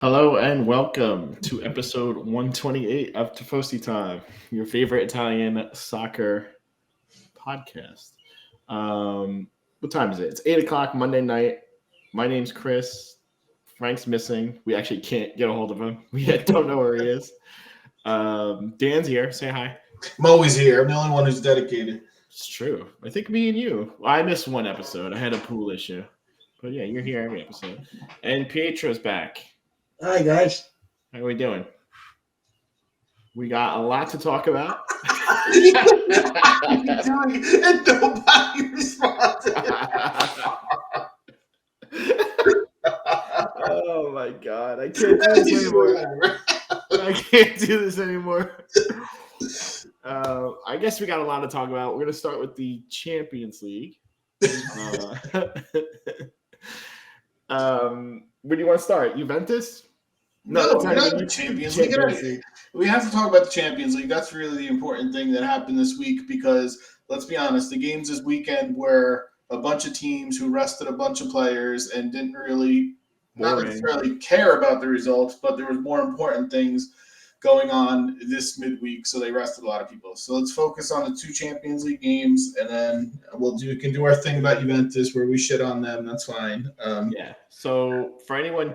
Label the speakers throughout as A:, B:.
A: Hello and welcome to episode 128 of Tifosi Time, your favorite Italian soccer podcast. What time is it? It's 8 o'clock Monday night. My name's Chris. Frank's missing. We actually can't get a hold of him. We don't know where he is. Dan's here. Say hi.
B: I'm always here. I'm the only one who's dedicated.
A: It's true. I think me and you. Well, I missed one episode. I had a pool issue. But yeah, you're here every episode. And Pietro's back.
C: Hi, guys.
A: How are we doing? We got a lot to talk about.
B: And nobody responded.
A: Oh my god, I can't do this anymore. I can't do this anymore. I guess we got a lot to talk about. We're gonna start with the Champions League. Where do you want to start? Juventus?
B: No, not the Champions League. We have to talk about the Champions League. That's really the important thing that happened this week because, let's be honest, the games this weekend were a bunch of teams who rested a bunch of players and didn't really, not necessarily care about the results, but there was more important things going on this midweek, so they rested a lot of people. So let's focus on the two Champions League games, and then we can do our thing about Juventus where we shit on them. That's fine.
A: Yeah. So for anyone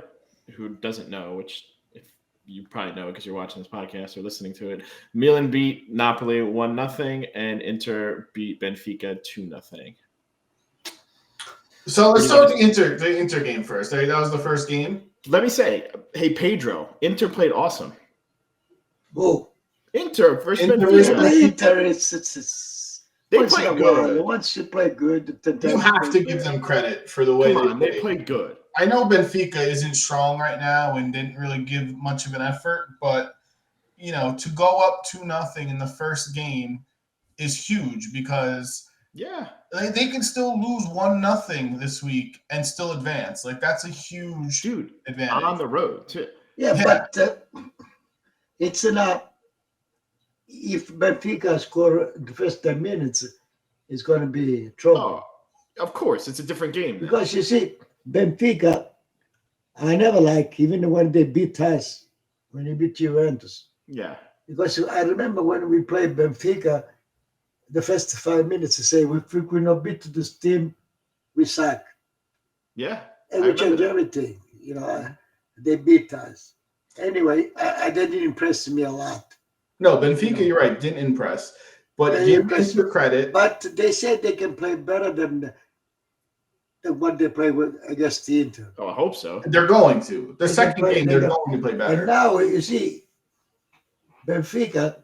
A: who doesn't know, which if you probably know because you're watching this podcast or listening to it, Milan beat Napoli 1-0 and Inter beat Benfica 2-0.
B: So let's start with the Inter game first. That was the first game.
A: Let me say, hey Pedro, Inter played awesome.
C: Whoa.
A: Inter versus Benfica.
C: Inter,
A: They played good.
C: Once you play good,
B: you have to give them credit for the way
A: they played good.
B: I know Benfica isn't strong right now and didn't really give much of an effort, but to go up 2-0 in the first game is huge because they can still lose 1-0 this week and still advance. Like that's a huge advantage
A: on the road too.
C: Yeah. But it's enough. If Benfica score the first 10 minutes, it's going to be trouble.
A: Oh, of course, it's a different game.
C: Because you see, Benfica, I never like, even when they beat us, when they beat Juventus.
A: Yeah.
C: Because I remember when we played Benfica, the first 5 minutes, they say, if we could not beat this team, we suck.
A: Yeah.
C: And we changed everything. They beat us. Anyway, they didn't impress me a lot.
B: No, Benfica, you're right, didn't impress. But give them credit.
C: But they said they can play better than what they play with against the Inter.
A: Oh, I hope so.
B: They're going to. The second game, they're going to play better.
C: And now, you see, Benfica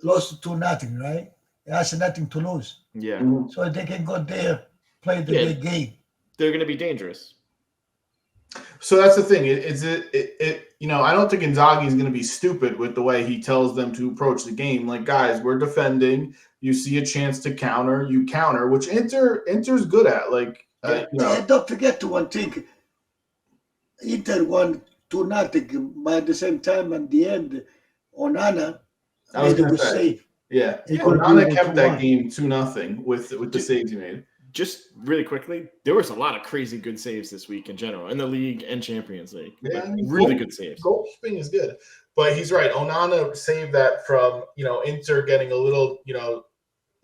C: lost 2-0, right? It has nothing to lose.
A: Yeah.
C: Mm-hmm. So they can go there, play the game.
A: They're going to be dangerous.
B: So that's the thing. I don't think Inzaghi is going to be stupid with the way he tells them to approach the game. Like, guys, we're defending. You see a chance to counter, you counter, which Inter's good at. Like,
C: don't forget one thing. Inter won 2-0, but at the same time, at the end, Onana made a good save.
B: Yeah, Onana kept that game 2-0 with the saves he made.
A: Just really quickly, there was a lot of crazy good saves this week in general, in the league and Champions League. Yeah, really good saves.
B: Goalkeeping is good. But he's right. Onana saved that from, Inter getting a little,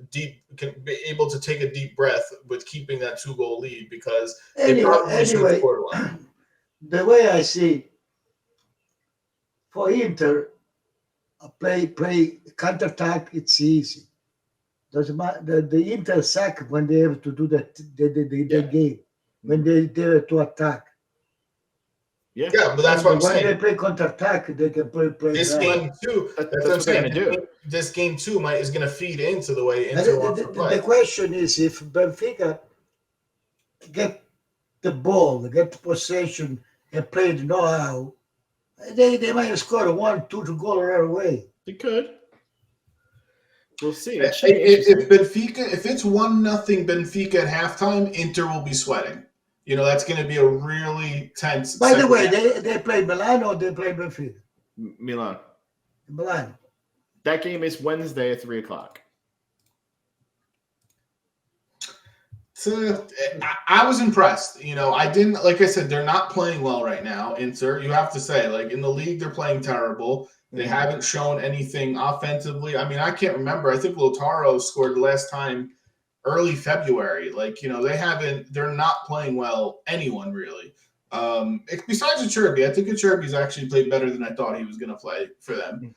B: deep, can be able to take a deep breath with keeping that 2-goal lead because they probably should have scored one.
C: The way I see, for Inter, play counter-attack, it's easy. Doesn't matter. The Inter sack when they have to do that the game, when they have to attack.
B: Yeah, but that's what I'm saying.
C: When they play counter-attack, they can play
B: this game too. That's what I'm saying. This game too is going to feed into the way Inter wants to play.
C: The question is if Benfica get the ball, get the possession, and play the know-how, they might score 1-2 to go right away.
A: They could. We'll see.
B: If it's 1-0 Benfica at halftime, Inter will be sweating. That's going to be a really tense.
C: By the way, they play Milan or they play Benfica?
A: Milan.
C: Milan.
A: That game is Wednesday at 3:00.
B: So I was impressed. I didn't, like I said, they're not playing well right now. Inter, you have to say, like in the league, they're playing terrible. They haven't shown anything offensively. I mean, I can't remember. I think Lautaro scored the last time early February. Like, they're not playing well, anyone really. Besides Acerbi, I think Acerbi's actually played better than I thought he was going to play for them.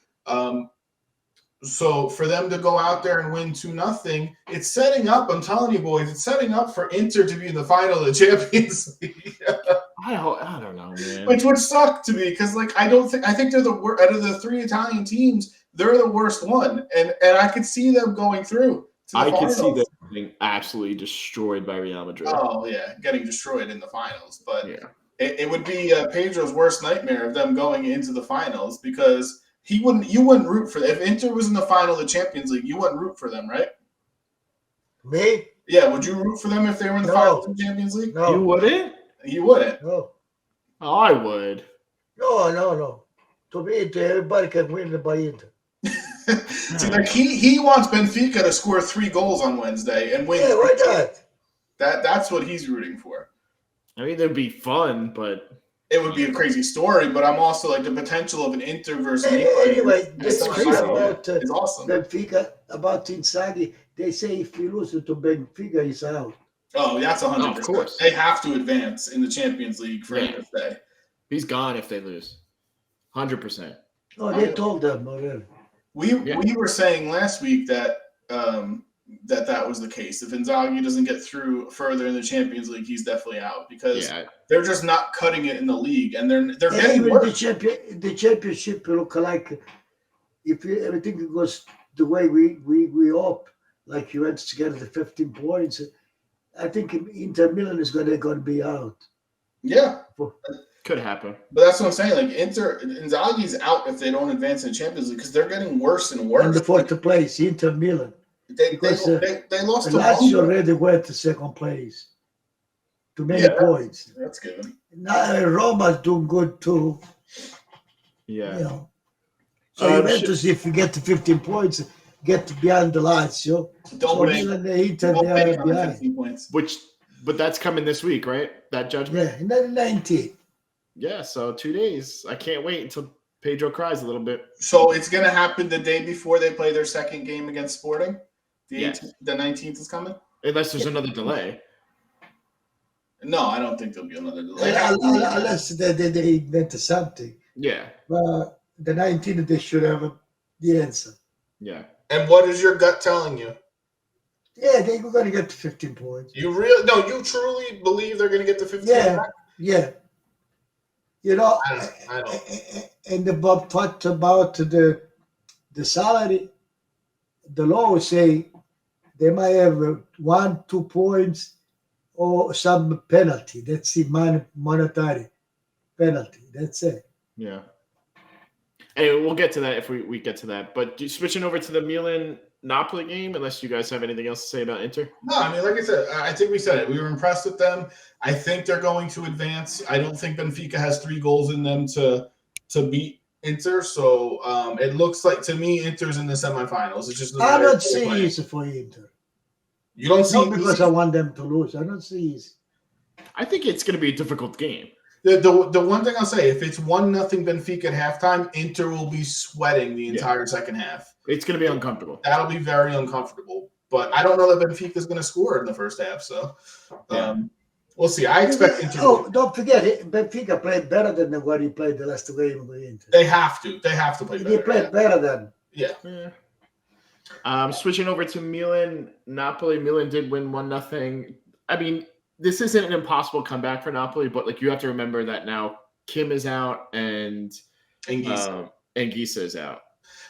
B: So for them to go out there and win 2-0, it's setting up, I'm telling you boys, it's setting up for Inter to be in the final of the Champions League.
A: I don't know, man.
B: Which would suck to me because, like, I think they're the worst out of the 3 Italian teams. They're the worst one, and I could see them going through.
A: I could see them being absolutely destroyed by Real Madrid.
B: Oh yeah, getting destroyed in the finals. But it would be Pedro's worst nightmare of them going into the finals because you wouldn't root for them. If Inter was in the final of the Champions League, you wouldn't root for them, right?
C: Me?
B: Yeah, would you root for them if they were in the finals of the Champions League?
C: No.
A: You wouldn't?
B: You wouldn't.
C: No.
A: Oh, I would.
C: No. To me, everybody can win by Inter.
B: See, like he wants Benfica to score 3 goals on Wednesday and win.
C: Yeah, why not?
B: That's what he's rooting for.
A: I mean, it'd be fun, but
B: it would be a crazy story. But I'm also like the potential of an Inter versus
C: anyway. This thing about
B: is awesome.
C: Benfica, about Inzaghi, they say if you lose to Benfica, he's out.
B: Oh, that's 100%.
A: Of course,
B: they have to advance in the Champions League for him to stay.
A: He's gone if they lose. 100%.
C: Oh, they told them already.
B: We were saying last week that that was the case. If Inzaghi doesn't get through further in the Champions League, he's definitely out because they're just not cutting it in the league, and they're getting worse.
C: The championship look like if everything goes the way we hope, like Juventus to get the 15 points. I think Inter Milan is going to be out.
B: Yeah.
A: Could happen.
B: But that's what I'm saying. Like Inzaghi's out if they don't advance in the Champions League because they're getting worse and worse.
C: In the fourth place, Inter Milan.
B: They lost to
C: Lazio already went to second place. Too many points.
B: That's good.
C: Now Roma's doing good too.
A: Yeah.
C: So Juventus, if you get to 15 points, get beyond the Lazio. Milan and Inter, they are behind.
A: But that's coming this week, right? That judgment?
C: Yeah, in 19.
A: Yeah, so 2 days. I can't wait until Pedro cries a little bit.
B: So it's going to happen the day before they play their second game against Sporting? The 19th is coming?
A: Unless there's another delay.
B: No, I don't think there'll be another delay.
C: Unless they invent something.
A: Yeah.
C: But the 19th, they should have the answer.
A: Yeah.
B: And what is your gut telling you?
C: Yeah, they're going to get to 15 points.
B: You truly believe they're going to get to 15 points?
C: Yeah.
B: I don't.
C: And about the salary, the law say they might have 1-2 points or some penalty. That's the monetary penalty. That's it.
A: Yeah. Hey, we'll get to that if we get to that. But switching over to the Milan Napoli game, unless you guys have anything else to say about Inter?
B: No, I mean, like I said, I think we said it. We were impressed with them. I think they're going to advance. I don't think Benfica has 3 goals in them to beat Inter. So it looks like to me Inter's in the semifinals. It's just
C: I don't see easy for Inter.
B: You don't see
C: because I want them to lose. I don't see easy.
A: I think it's going to be a difficult game.
B: The one thing I'll say, if it's 1-0 Benfica at halftime, Inter will be sweating the entire second half.
A: It's going to be uncomfortable.
B: That'll be very uncomfortable. But I don't know that Benfica is going to score in the first half. So we'll see. I expect Inter.
C: Oh, don't forget, Benfica played better than what he played the last game with Inter.
B: They have to. They have to play better.
C: They played better than.
B: Yeah.
A: Switching over to Milan, Napoli. Milan did win 1-0. I mean, this isn't an impossible comeback for Napoli, but like you have to remember that now Kim is out and Gisa is out.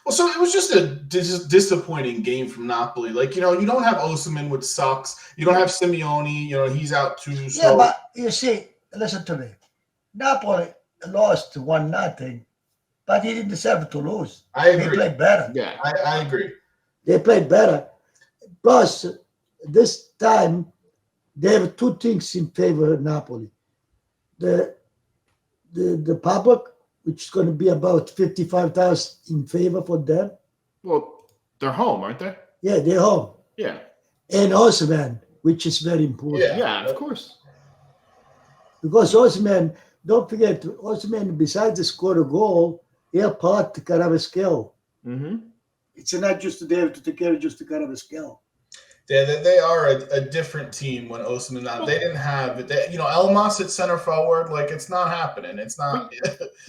B: Well, so it was just a disappointing game from Napoli. Like, you don't have Osimhen, which sucks. You don't have Simeone. He's out too. So.
C: Yeah, but you see, listen to me. Napoli lost 1-0, but he didn't deserve to lose.
B: I agree.
C: They played better.
A: Yeah,
B: I agree.
C: They played better. Plus, this time, they have 2 things in favor of Napoli. The public, which is going to be about 55,000 in favor for them.
A: Well, they're home, aren't they?
C: Yeah, they're home.
A: Yeah.
C: And Osimhen, which is very important.
A: Yeah, of course.
C: Because Osimhen, don't forget, Osimhen, besides the score a goal, he helped out to Carabasquel.
A: Mm-hmm.
C: It's not just there to take care of just the Carabasquel.
B: Yeah, they are a different team when Osimhen not. They didn't have Elmas at center forward. Like, it's not happening. It's not.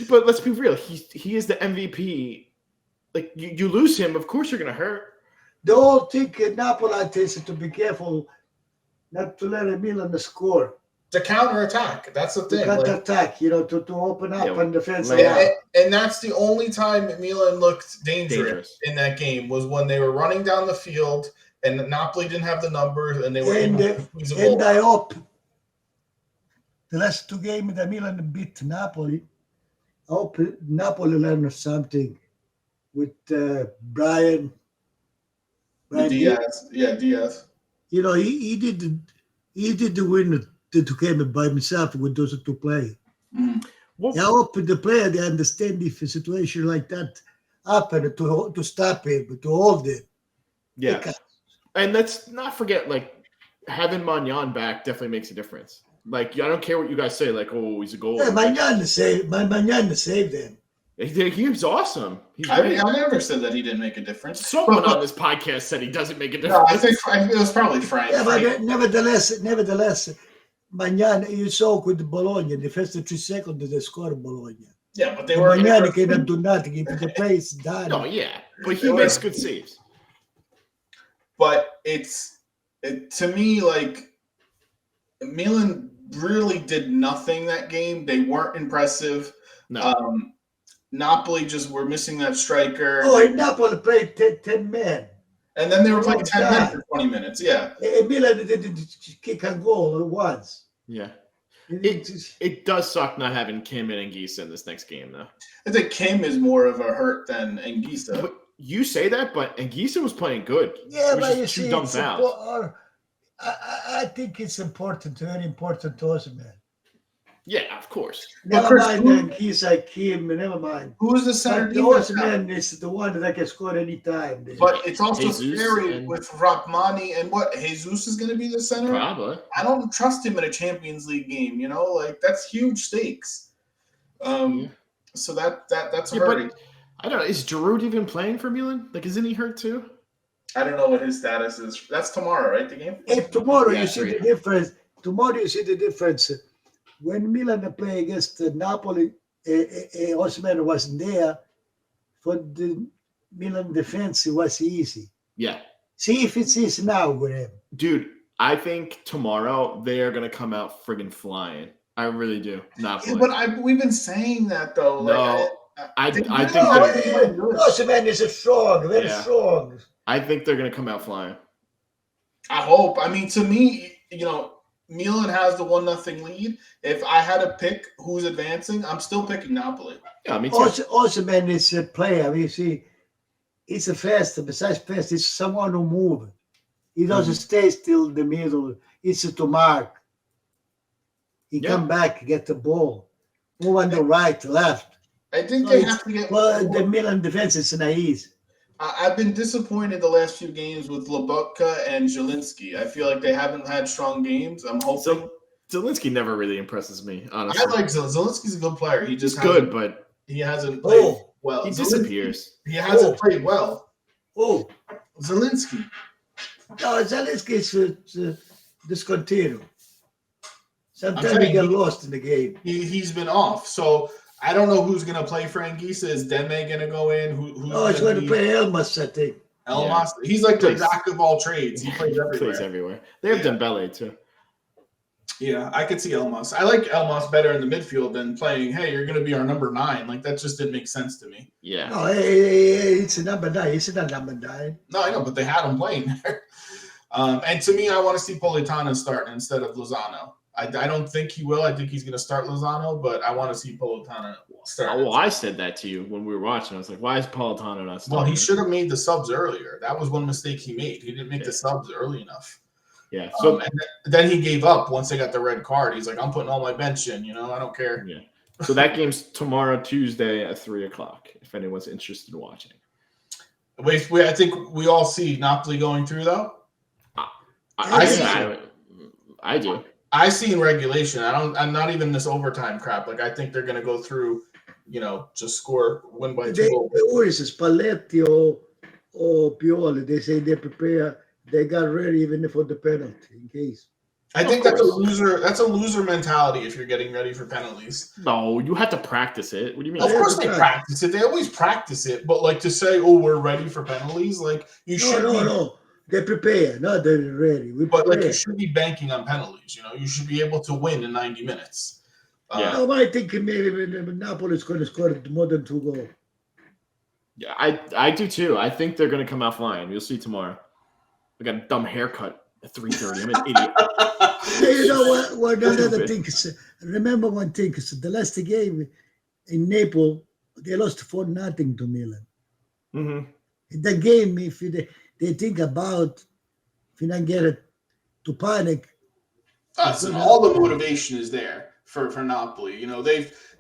A: But let's be real. He is the MVP. Like, you lose him, of course you're gonna hurt.
C: The whole thing in Napoli is to be careful not to let Milan score.
B: To counterattack. That's the thing.
C: To counterattack, to open up and defense.
B: And that's the only time Milan looked dangerous in that game was when they were running down the field and Napoli didn't have the numbers and they were able to squeeze a goal.
C: And I hope the last two games that Milan beat Napoli, I hope Napoli learned something with Brian
B: Diaz. Yeah, Diaz.
C: He did the win the two games by himself with those two play.
B: Mm.
C: I hope the player they understand if a situation like that happen to stop him, to hold it.
A: Yeah. And let's not forget, like, having Magnan back definitely makes a difference. Like, I don't care what you guys say, like, oh, he's a goal.
C: Yeah, Magnan saved them.
A: He was awesome.
B: I never said that he didn't make a difference.
A: Someone on this podcast said he doesn't make a difference.
B: No, I think it was probably Frank.
C: Yeah, but nevertheless, Magnan, you saw with Bologna, the first 3 seconds they scored Bologna.
B: Yeah, but they were.
C: Magnan cannot do nothing. If the play is done.
A: No, yeah, but he makes good saves.
B: But to me, like, Milan really did nothing that game. They weren't impressive.
A: No.
B: Napoli just were missing that striker.
C: Oh, and Napoli played 10 men.
B: And then they were playing 10 men for 20 minutes, yeah.
C: And Milan did kick and goal once.
A: Yeah. It does suck not having Kim and Anguissa in this next game, though.
B: I think Kim is more of a hurt than Anguissa.
A: But you say that, but Anguissa was playing good.
C: Yeah, but you see,
A: I
C: think it's important, very important to Osimhen.
A: Yeah, of course.
C: Never mind Anguissa, Kim, never mind.
B: Who's the center?
C: Osimhen is the one that can score any time.
B: But it's also scary with Rahmani and what Jesus is going to be the center.
A: Probably.
B: I don't trust him in a Champions League game. Like, that's huge stakes. So that's hurting.
A: I don't know. Is Giroud even playing for Milan? Like, isn't he hurt too?
B: I don't know what his status is. That's tomorrow, right? The game.
C: If tomorrow you see the difference. Tomorrow you see the difference. When Milan play against Napoli, Osimhen wasn't there. For the Milan defense, it was easy.
A: Yeah.
C: See if it's easy now with him.
A: Dude, I think tomorrow they are going to come out friggin' flying. I really do. Napoli.
B: Yeah, but we've been saying that, though.
A: No, I think
C: Osimhen is strong, very strong.
A: I think they're going to come out flying.
B: I hope. I mean, to me, Milan has the 1-0 lead. If I had to pick who's advancing, I'm still picking Napoli.
A: Yeah, me too.
C: Osimhen is a player. You see, he's a fast. Besides fast, he's someone who moves. He doesn't stay still in the middle. It's to mark. He come back, get the ball, move on the right, left.
B: I think they have to get.
C: Well, the Milan defense is naive.
B: I've been disappointed the last few games with Lobotka and Zielinski. I feel like they haven't had strong games. I'm hoping.
A: Zielinski never really impresses me, honestly.
B: I like Zielinski's a good player. He's
A: good, but
B: he hasn't played well.
A: He disappears.
B: He hasn't played well.
C: Oh,
B: Zielinski.
C: No, Zielinski is discontinued. Sometimes he get lost in the game.
B: He's been off, so I don't know who's going to play for Anguissa. Is Deme going to go in?
C: He's going to play Elmas, I think.
B: Elmas? Yeah. He's like the jack of all trades. He plays
A: everywhere. They have Dembele, too.
B: Yeah, I could see Elmas. I like Elmas better in the midfield than playing, hey, you're going to be our number 9. Like, that just didn't make sense to me.
A: Yeah.
C: No, it's a number 9. It's not number 9.
B: No, I know, but they had him playing there. And to me, I want to see Politano starting instead of Lozano. I don't think he will. I think he's going to start Lozano, but I want to see Politano start.
A: Well, I said that to you when we were watching. I was like, why is Politano not starting?
B: Well, he should have made the subs earlier. That was one mistake he made. He didn't make the subs early enough.
A: Yeah. So
B: and then he gave up once they got the red card. He's like, I'm putting all my bench in. I don't care.
A: Yeah. So that game's tomorrow, Tuesday at 3:00. If anyone's interested in watching.
B: Wait, I think we all see Napoli going through though.
A: I do.
B: I see in regulation. I'm not even this overtime crap. Like I think they're going to go through, just win by 2 goals.
C: Who is Spalletti or Pioli? They say they prepare. They got ready even for the penalty in case.
B: I think that's a loser. That's a loser mentality if you're getting ready for penalties.
A: No, you have to practice it. What do you mean?
B: Of course they practice it. They always practice it. But like to say, "Oh, we're ready for penalties," like you should.
C: No. They prepare. No, they're ready.
B: But you should be banking on penalties. You should be able to win in 90 minutes.
C: I think maybe Napoli is going to score more than 2 goals.
A: Yeah, I do too. I think they're going to come out flying. You'll see tomorrow. I got a dumb haircut at 3:30. I'm an idiot.
C: You know what? Another thing is, remember one thing is the last game in Naples, they lost 4-0 to Milan.
A: Mm-hmm.
C: In the game, if they think about, if you don't get it to panic.
B: All the motivation is there for Napoli.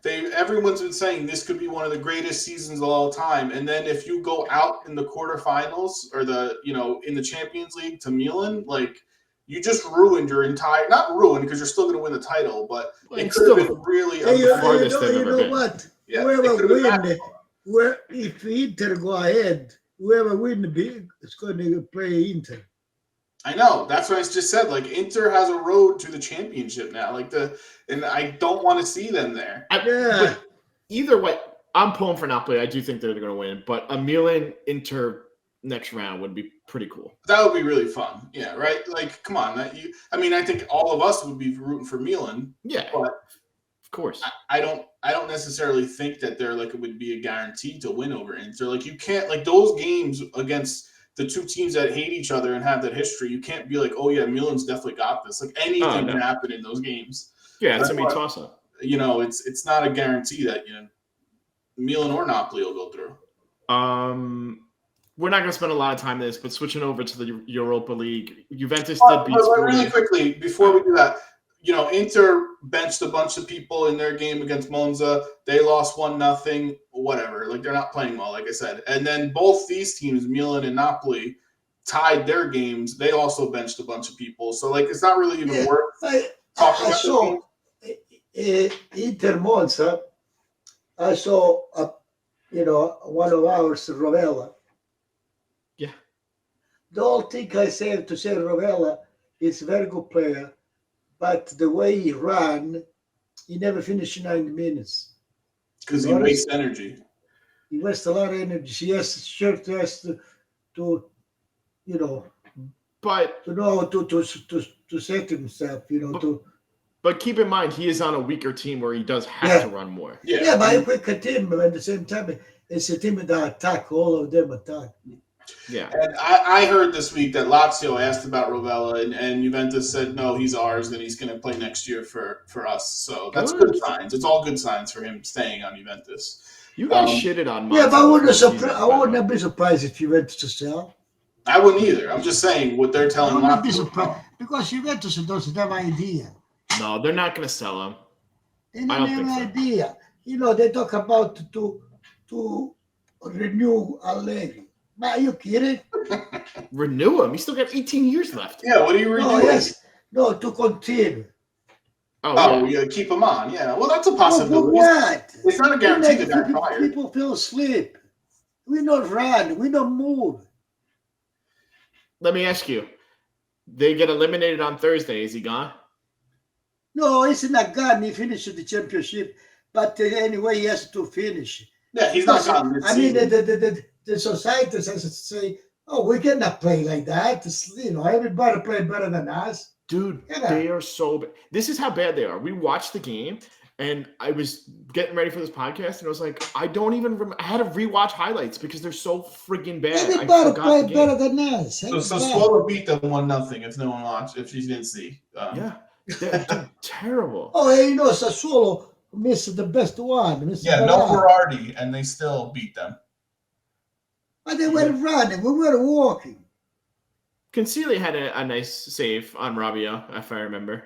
B: Everyone's been saying this could be one of the greatest seasons of all time. And then if you go out in the quarterfinals or in the Champions League to Milan, like you just ruined your entire, not ruined because you're still going to win the title, but it could have been really
A: farthest they've ever been.
C: What?
B: Yeah,
C: whoever win, if Inter go ahead, whoever win is going to play Inter.
B: I know. That's what I just said. Like Inter has a road to the championship now. And I don't want to see them there.
A: But either way, I'm pulling for Napoli. I do think they're going to win, but a Milan Inter next round would be pretty cool.
B: That would be really fun. Yeah, right. Like, come on. I think all of us would be rooting for Milan.
A: Yeah,
B: but
A: of course.
B: I don't necessarily think that they're like it would be a guarantee to win over Inter. Like you can't like those games against the two teams that hate each other and have that history. You can't be like, oh yeah, Milan's definitely got this. Like anything can happen in those games.
A: Yeah, it's gonna be a toss up.
B: It's not a guarantee that Milan or Napoli will go through.
A: We're not going to spend a lot of time on this, but switching over to the Europa League, Juventus
B: did
A: beat
B: really quickly before we do that. Inter benched a bunch of people in their game against Monza. They lost 1-0, whatever. Like, they're not playing well, like I said. And then both these teams, Milan and Napoli, tied their games. They also benched a bunch of people. So, like, it's not really even worth talking about.
C: So, Inter Monza, I saw, one of ours, Rovella.
A: Yeah.
C: The whole thing I say to say Rovella is a very good player. But the way he ran, he never finished 90 minutes.
B: Because he wastes energy.
C: He wastes a lot of energy. He has to
A: but
C: to know to set himself,
A: But keep in mind, he is on a weaker team where he does have to run more.
C: Yeah, but a quicker team, but at the same time, it's a team that attack. All of them attack.
A: Yeah.
B: And I heard this week that Lazio asked about Rovella, and Juventus said, no, he's ours, and he's going to play next year for us. So that's good signs. It's all good signs for him staying on Juventus.
A: You guys shitted on
C: Monza. Yeah, but I wouldn't be surprised if Juventus to sell.
B: I wouldn't either. I'm just saying what they're telling
C: Lazio. I wouldn't be surprised because Juventus doesn't have an idea.
A: No, they're not going to sell him.
C: They don't have an idea. They talk about to renew Allegri. Are you kidding?
A: Renew him? He's still got 18 years left.
B: Yeah, what are you renewing?
C: No, to continue.
B: Yeah, keep him on. Yeah, well, that's a possibility.
C: What?
B: It's not a guarantee that they're fired.
C: People feel asleep. We don't run. We don't move.
A: Let me ask you. They get eliminated on Thursday. Is he gone?
C: No, he's not gone. He finished the championship. But anyway, he has to finish.
B: Yeah, he's not gone.
C: I mean, the society has to say, oh, we cannot play like that. Everybody play better than us.
A: Dude, they are so bad. This is how bad they are. We watched the game, and I was getting ready for this podcast, and I was like, I don't even remember. I had to rewatch highlights because they're so friggin' bad.
C: Everybody play better than us.
B: So Swallow beat them 1-0 if no one watched, if you didn't see.
A: Yeah, they're terrible.
C: Oh, Sassuolo missed the best one.
B: No Berardi, and they still beat them.
C: But they were running. We were walking.
A: Concealy had a nice save on Rabia, if I remember.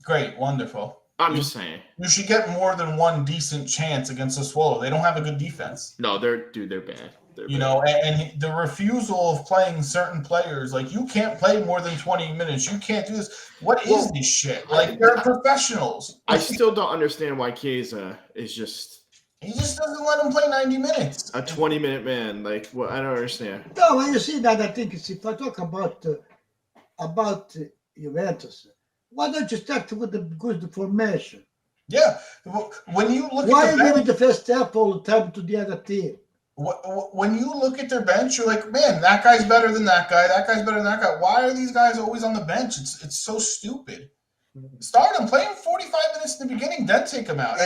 B: Great. Wonderful.
A: I'm just saying.
B: You should get more than one decent chance against Sassuolo. They don't have a good defense.
A: No, they're bad.
B: And the refusal of playing certain players, like you can't play more than 20 minutes. You can't do this. What is this shit? Like they're professionals.
A: I still don't understand why Chiesa is just.
B: He just doesn't let him play 90 minutes.
A: A 20-minute man. Like, what? I don't understand.
C: No, you see that I think if I talk about Juventus, why don't you start with the good formation?
B: Yeah. When you look
C: why
B: at
C: are you giving the first step all the time to the other team?
B: When you look at their bench, you're like, man, that guy's better than that guy. That guy's better than that guy. Why are these guys always on the bench? It's so stupid. Start them, play them 45 minutes in the beginning, then take them out.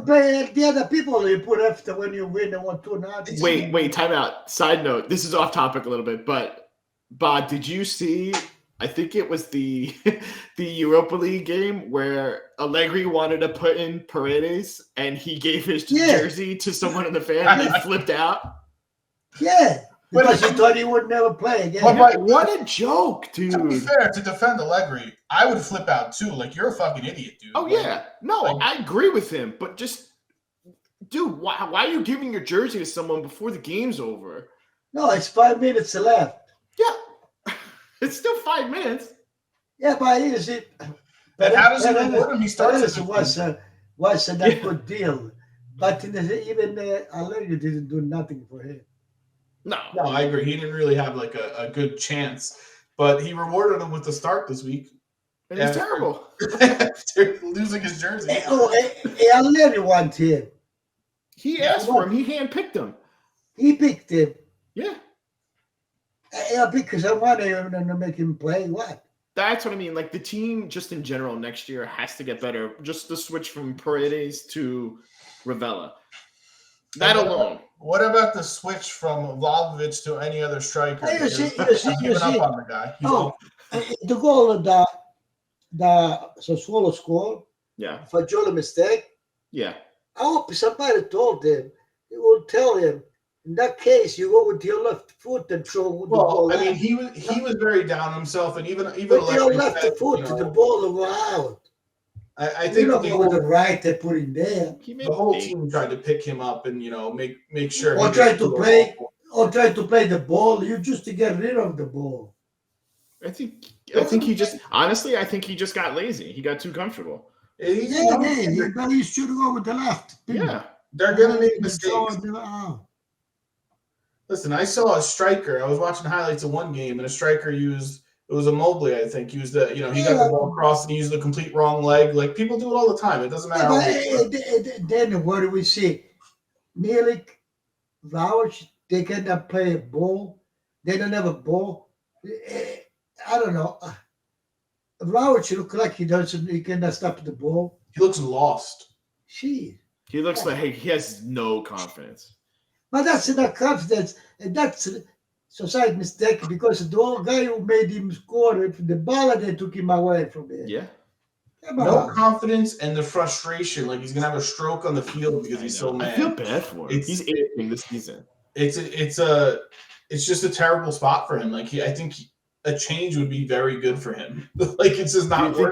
C: Play the other people you put after when you win and 1-2.
A: Wait, time out. Side note, this is off topic a little bit, but Bob, did you see, I think it was the Europa League game where Allegri wanted to put in Paredes and he gave his jersey to someone in the fan and they flipped out?
C: Yeah. Because he thought he would never play again.
A: What a joke, dude.
B: To be fair, to defend Allegri, I would flip out too. Like, you're a fucking idiot, dude.
A: Oh, yeah. No, I agree with him. But just, dude, why are you giving your jersey to someone before the game's over?
C: No, it's 5 minutes left.
A: Yeah. It's still 5 minutes.
C: Yeah, but is it?
B: But how does he reward him? He starts
C: it was a good deal. But even Allegri didn't do nothing for him.
B: No, I agree. He didn't really have like a good chance, but he rewarded him with the start this week.
A: And he's terrible.
B: After losing his jersey.
C: Allegri wanted him.
A: He asked for him. He handpicked him.
C: He picked him.
A: Yeah.
C: Yeah, because I wanted him to make him play. What?
A: That's what I mean. Like the team, just in general, next year has to get better. Just the switch from Paredes to Ravella. That alone.
B: What about the switch from Vlahovic to any other striker?
C: You see.
B: Up on the guy.
C: The goal of the Sassuolo score.
A: Yeah.
C: For Joe mistake.
A: Yeah.
C: I hope somebody told him. He will tell him. In that case, you go with your left foot and throw the ball.
B: I mean, he was very down on himself, and even with
C: your left foot, the ball will go out.
B: I think
C: with the right they put in there.
B: The whole team tried to pick him up and make sure.
C: Or try to play the ball. You just to get rid of the ball.
A: I think he just honestly. I think he just got lazy. He got too comfortable.
C: But he should go with the left.
A: Yeah,
B: they're gonna make mistakes. Listen, I saw a striker. I was watching highlights of one game, and a striker used. It was Immobile, I think. He used he got the ball across and he used the complete wrong leg. Like, people do it all the time. It doesn't matter.
C: Then what do we see? Milik, Vlahovic, they cannot play a ball. They don't have a ball. I don't know. Vlahovic looks like he cannot stop the ball.
B: He looks lost.
A: He looks like he has no confidence.
C: But that's not confidence. And that's society mistake because the guy who made him score the ball, they took him away from it.
A: Yeah.
B: No confidence and the frustration, like he's gonna have a stroke on the field because he's so mad.
A: I feel bad for him. He's aging this season.
B: It's just a terrible spot for him. Like I think a change would be very good for him. Like it's just not.
A: Do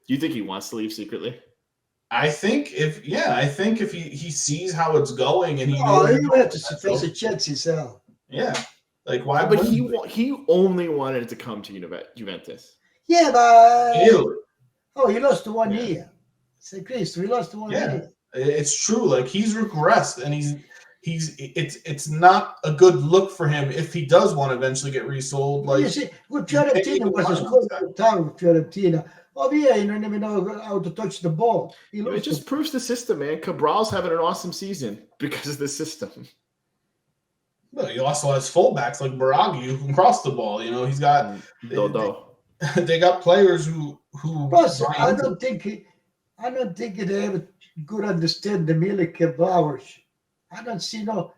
A: you think he wants to leave secretly?
B: I think if he sees how it's going and he
C: have to face a chance himself.
B: Yeah. Like why?
A: But he only wanted it to come to Juventus.
C: Yeah, but he lost to 1 year. Say, Chris, he lost to 1 year.
B: It's true. Like he's regressed, and it's not a good look for him if he does want to eventually get resold. Like
C: you see, with Fiorentina was a scoring town with Fiorentina. Oh yeah, you don't even know how to touch the ball.
A: It just proves the system, man. Cabral's having an awesome season because of the system.
B: Well, he also has fullbacks like Baraghi who can cross the ball. He's got they got players who.
C: Plus, I don't think they have a good understand the Milik and Vlahovic. I don't see no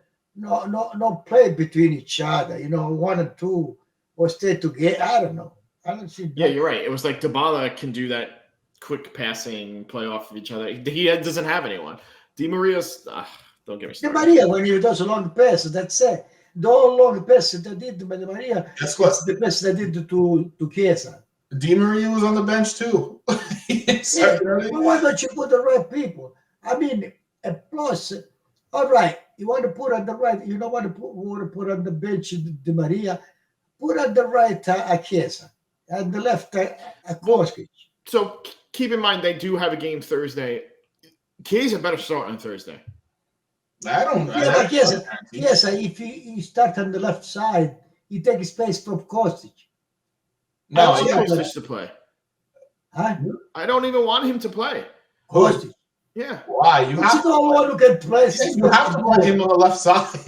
C: play between each other. 1 and 2 or stay together. I don't know. I don't see.
A: Yeah, you're right. It was like Dybala can do that quick passing play off of each other. He doesn't have anyone. Di Maria's don't get me started.
C: Di Maria, when he does a long pass, that's it. The whole long pass that did Di Maria,
B: that's the
C: pass that did to Chiesa.
B: Di Maria was on the bench too.
C: Well, why don't you put the right people? I mean, and plus, all right, you want to put on the right. You don't want to put on the bench Di Maria. Put on the right Chiesa and the left Koskic.
A: So keep in mind they do have a game Thursday. Chiesa better start on Thursday.
B: I don't.
C: Yeah, but Chiesa, if he start on the left side, he takes space from Kostić.
A: No, I want Kostić to play.
C: Huh?
A: I don't even want him to play.
C: Kostić.
A: Yeah.
B: Why? You have
C: the only one who can play.
B: You have to play him on the left side.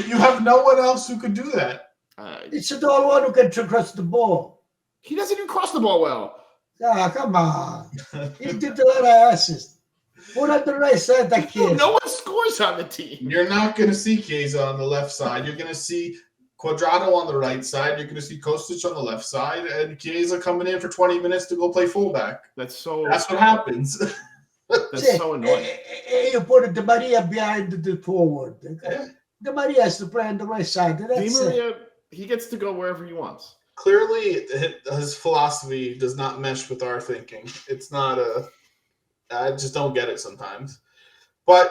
B: You have no one else who could do that.
C: It's the only one who can cross the ball.
A: He doesn't even cross the ball well.
C: Ah, come on. He did a lot of assists. Put on the right side that Chiesa.
A: No one scores on the team.
B: You're not going to see Chiesa on the left side. You're going to see Cuadrado on the right side. You're going to see Kostić on the left side, and Chiesa coming in for 20 minutes to go play fullback.
A: That's
B: what happens.
A: That's so annoying.
C: You put Di Maria behind the forward. Di Maria has to play on the right side.
A: Di Maria, he gets to go wherever he wants.
B: Clearly, his philosophy does not mesh with our thinking. It's not I just don't get it sometimes. But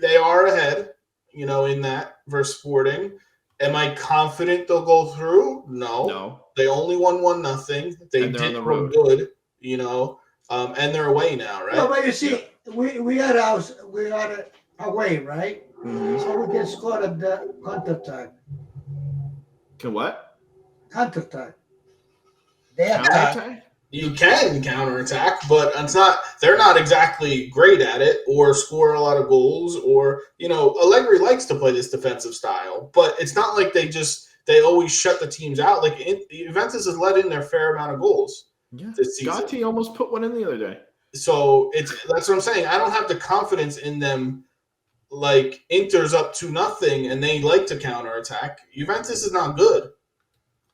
B: they are ahead, in that versus Sporting. Am I confident they'll go through? No. They only won 1-0. They did real good, and they're away now, right?
C: No, but you see, we are away, right?
A: Mm-hmm.
C: So we can score at the counter-attack.
A: Can what?
C: Counter-attack.
A: Counter-attack?
B: You can counterattack, but they're not exactly great at it or score a lot of goals or, Allegri likes to play this defensive style, but it's not like they always shut the teams out. Like Juventus has let in their fair amount of goals this season.
A: Gatti almost put one in the other day.
B: So that's what I'm saying. I don't have the confidence in them. Like Inter's up 2-0 and they like to counterattack. Juventus is not good.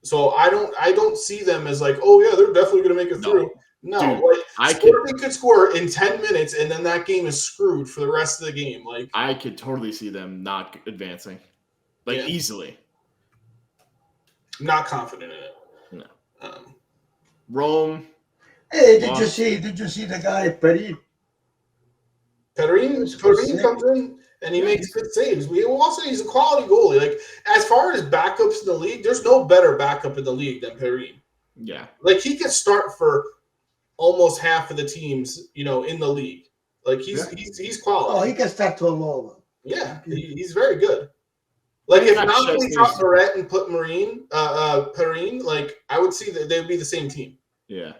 B: So I don't see them as like, oh yeah, they're definitely going to make it through. No, they could score in 10 minutes, and then that game is screwed for the rest of the game. Like
A: I could totally see them not advancing, easily.
B: I'm not confident in it.
A: No. Rome.
C: Hey, did you see the guy Perin?
B: Perin comes in. And he makes good saves. We also he's a quality goalie. Like as far as backups in the league, there's no better backup in the league than Perin.
A: Yeah,
B: like he can start for almost half of the teams, in the league. Like he's quality.
C: Oh, he can start to all over.
B: Yeah, he's very good. Like if Napoli dropped Barrett and put Perin, like I would see that they would be the same team.
A: Yeah.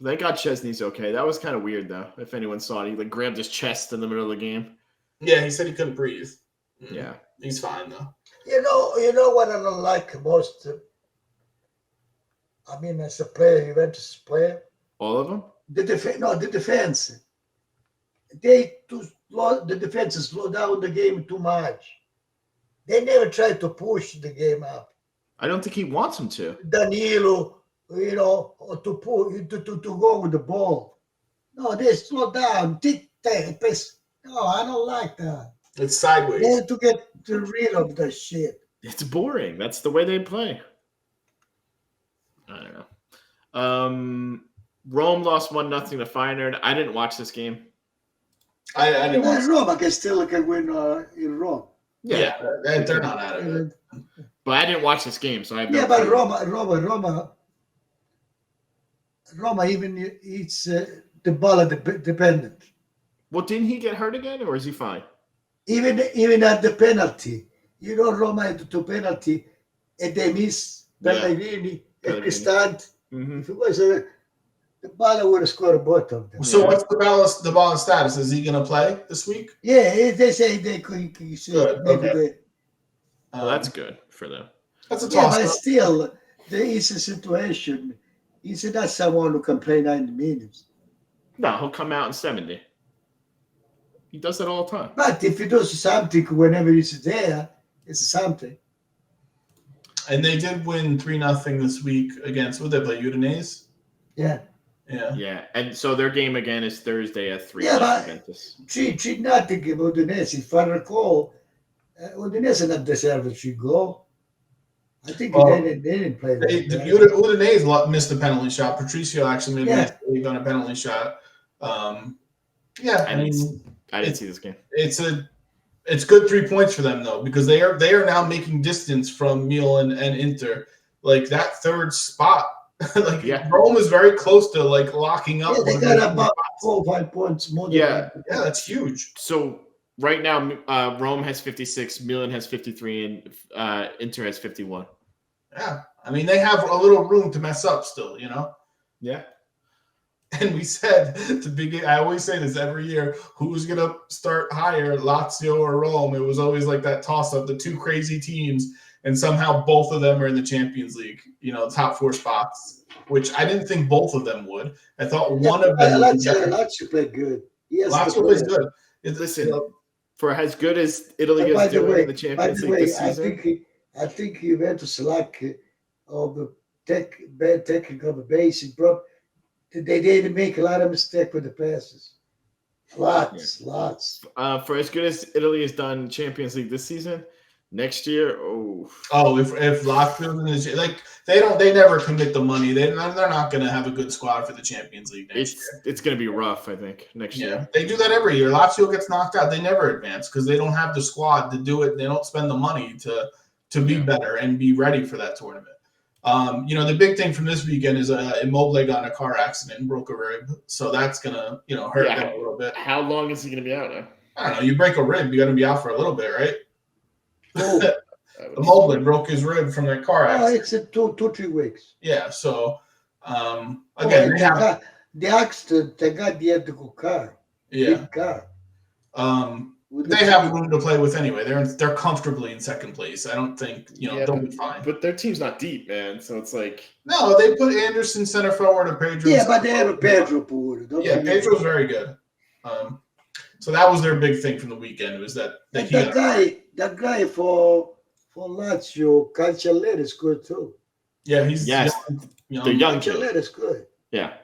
A: They got Chesney's okay. That was kind of weird though. If anyone saw it, he grabbed his chest in the middle of the game.
B: Yeah, he said he couldn't breathe.
A: Yeah,
B: he's fine though.
C: You know what I don't like most. I mean, as a player, Juventus player.
A: All of them.
C: The defense. The defense slow down the game too much. They never try to push the game up.
A: I don't think he wants him to.
C: Danilo, or to go with the ball. No, they slow down. No, I don't like that.
B: It's sideways.
C: They have to get rid of that shit.
A: It's boring. That's the way they play. I don't know. Rome lost 1-0 to Feyenoord. I didn't watch this game.
B: I didn't watch
C: Rome. I can win in Rome.
B: Yeah, they're not out of it.
A: But I didn't watch this game, so I have no
C: but
A: clue.
C: Roma even it's the ball dependent.
A: Well, didn't he get hurt again, or is he fine?
C: Even at the penalty, Roma had 2 penalty, and they miss Pellegrini at the stand.
A: Mm-hmm.
C: If it was the ball would have scored both of them.
B: So what's the ball's status? Is he going to play this week?
C: Yeah, they say they could.
A: That's good for them.
B: That's a toss.
C: But still, there is a situation. He's not someone who can play 90 minutes.
A: No, he'll come out in 70. He does that all the time.
C: But if he does something whenever he's there, it's something.
B: And they did win 3-0 this week against, what did they play, Udinese?
C: Yeah.
A: Yeah, and so their game again is Thursday at 3.
C: Yeah, but nothing about Udinese. If I recall, Udinese not deserve to go. I think they didn't play well.
B: Udinese missed a penalty shot. Patricio actually made a mistake on a penalty shot. I
A: didn't see this game.
B: It's good 3 points for them though, because they are now making distance from Milan and Inter. Like that third spot, Rome is very close to like locking up.
C: Yeah, they got about 4 or 5 points more.
B: Yeah, that's huge.
A: So right now, Rome has 56, Milan has 53, and Inter has 51.
B: Yeah, I mean they have a little room to mess up still,
A: Yeah.
B: And we said to begin, I always say this every year, who's going to start higher, Lazio or Rome? It was always like that toss-up, the two crazy teams, and somehow both of them are in the Champions League, top 4 spots, which I didn't think both of them would. I thought one of them would.
C: Lazio played good.
B: Lazio plays good.
A: Listen, for as good as Italy is doing in the Champions League this season.
C: I think Juventus lack of the bad technical basic problem. They didn't make a lot of mistake with the passes. Lots.
A: For as good as Italy has done Champions League this season, next year,
B: if Lazio they never commit the money. They're not going to have a good squad for the Champions League next year.
A: It's going to be rough, I think, next year.
B: They do that every year. Lazio gets knocked out. They never advance because they don't have the squad to do it. They don't spend the money to be better and be ready for that tournament. The big thing from this weekend is Immobile got in a car accident and broke a rib. So that's going to, hurt them a little bit.
A: How long is he going to be out now?
B: I don't know. You break a rib, you got to be out for a little bit, right? Immobile broke his rib from that car accident.
C: It's 2-3 weeks.
B: Yeah. So, again,
C: the accident, they got the ethical car.
B: Yeah.
C: Big car.
B: They have room to play with anyway. They're comfortably in second place. I don't think they'll be fine.
A: But their team's not deep, man. So it's like
B: they put Anderson center forward and Pedro.
C: Yeah, but they have a Pedro forward.
B: Yeah, Pedro's very good. So that was their big thing from the weekend was that
C: that guy for Lazio, Cancelliere is good too.
B: Yeah, he's
A: the young kid.
C: Cancelliere is good.
A: Yeah.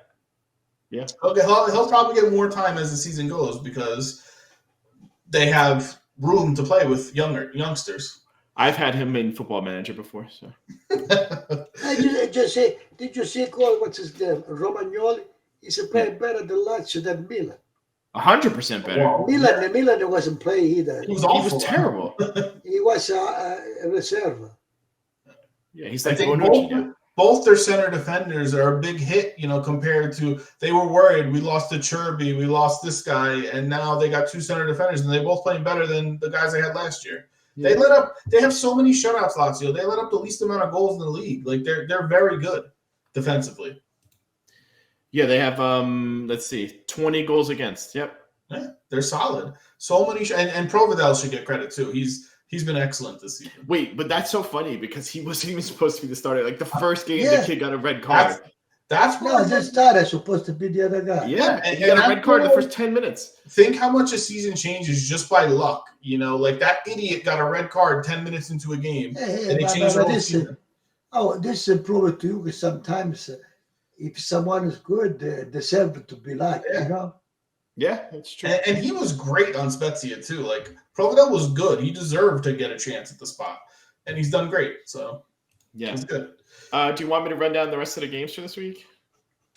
A: Yeah.
B: Okay, he'll probably get more time as the season goes because they have room to play with youngsters.
A: I've had him in Football Manager before, so.
C: Did you see what's his name? Romagnoli? He's playing better than Lazio than Milan.
A: 100% better.
B: Wow.
C: Milan wasn't playing either.
B: He was
A: terrible.
C: He was a reserve.
A: Yeah, he's like Bonucci.
B: Both their center defenders are a big hit, compared to they were worried. We lost to Cherby, we lost this guy, and now they got 2 center defenders, and they both playing better than the guys they had last year. Yeah. They have so many shutouts, Lazio. They let up the least amount of goals in the league. Like they're very good defensively.
A: Yeah, they have 20 goals against. Yep.
B: Yeah, they're solid. So many and Provedel should get credit too. He's been excellent this season.
A: Wait, but that's so funny because he wasn't even supposed to be the starter. Like the first game, the kid got a red card.
C: The starter is supposed to be the other guy.
A: Yeah, and he got a red card in the first 10 minutes.
B: Think how much a season changes just by luck. Like that idiot got a red card 10 minutes into a game, and it changed the whole season.
C: This is proven to you because sometimes if someone is good, they deserve to be liked.
A: Yeah, that's true.
B: And he was great on Spezia too. Like Provedel was good. He deserved to get a chance at the spot, and he's done great. So
A: yeah,
B: it's good.
A: Do you want me to run down the rest of the games for this week?